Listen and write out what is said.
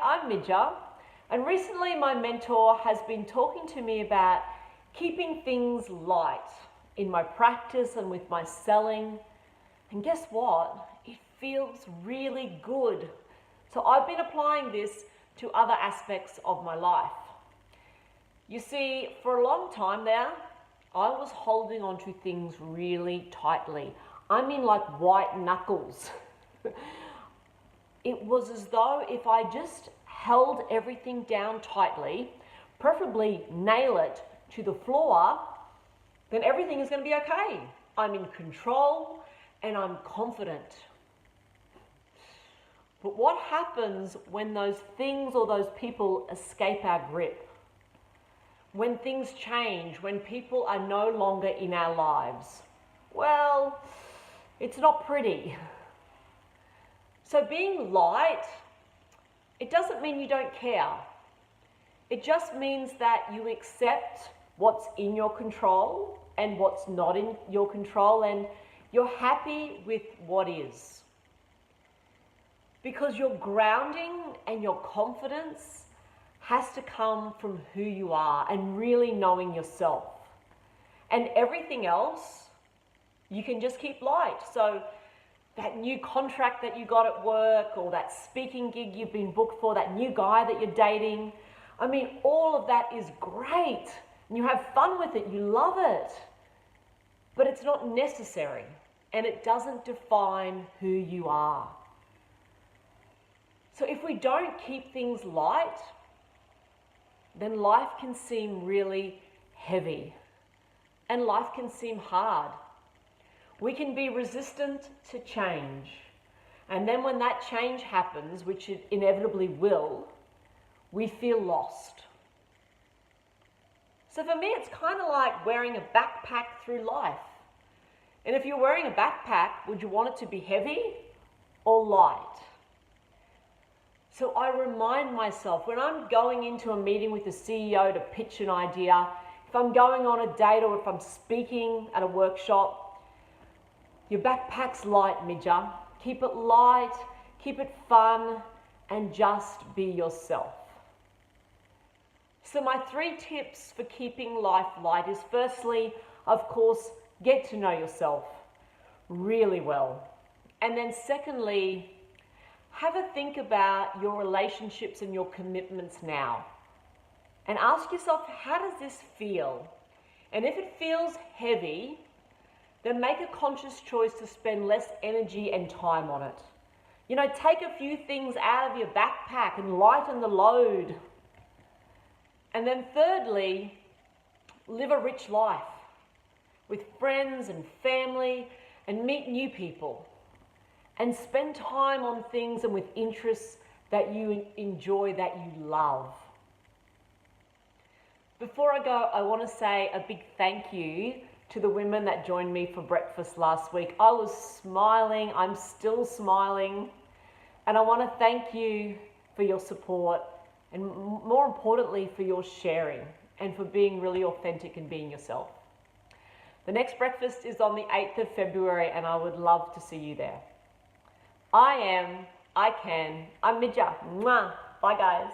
I'm Midja, and recently my mentor has been talking to me about keeping things light in my practice and with my selling. And guess what? It feels really good. So I've been applying this to other aspects of my life. You see, for a long time there, I was holding on to things really tightly. I mean, like white knuckles. It was as though if I just held everything down tightly, preferably nail it to the floor, then everything is going to be okay. I'm in control and I'm confident. But what happens when those things or those people escape our grip? When things change, when people are no longer in our lives? Well, it's not pretty. So being light, it doesn't mean you don't care. It just means that you accept what's in your control and what's not in your control, and you're happy with what is. Because your grounding and your confidence has to come from who you are and really knowing yourself. And everything else, you can just keep light. So that new contract that you got at work, or that speaking gig you've been booked for, that new guy that you're dating, I mean, all of that is great. And you have fun with it, you love it. But it's not necessary, and it doesn't define who you are. So if we don't keep things light, then life can seem really heavy, and life can seem hard. We can be resistant to change. And then when that change happens, which it inevitably will, we feel lost. So for me, it's kind of like wearing a backpack through life. And if you're wearing a backpack, would you want it to be heavy or light? So I remind myself when I'm going into a meeting with the CEO to pitch an idea, if I'm going on a date or if I'm speaking at a workshop, your backpack's light, Midja. Keep it light, keep it fun, and just be yourself. So my 3 tips for keeping life light is, firstly, of course, get to know yourself really well. And then secondly, have a think about your relationships and your commitments now. And ask yourself, how does this feel? And if it feels heavy, then make a conscious choice to spend less energy and time on it. You know, take a few things out of your backpack and lighten the load. And then thirdly, live a rich life with friends and family, and meet new people. And spend time on things and with interests that you enjoy, that you love. Before I go, I want to say a big thank you to the women that joined me for breakfast last week. I was smiling, I'm still smiling, and I want to thank you for your support, and more importantly for your sharing and for being really authentic and being yourself. The next breakfast is on the 8th of February, and I would love to see you there. I'm Midja. Mwah. Bye guys.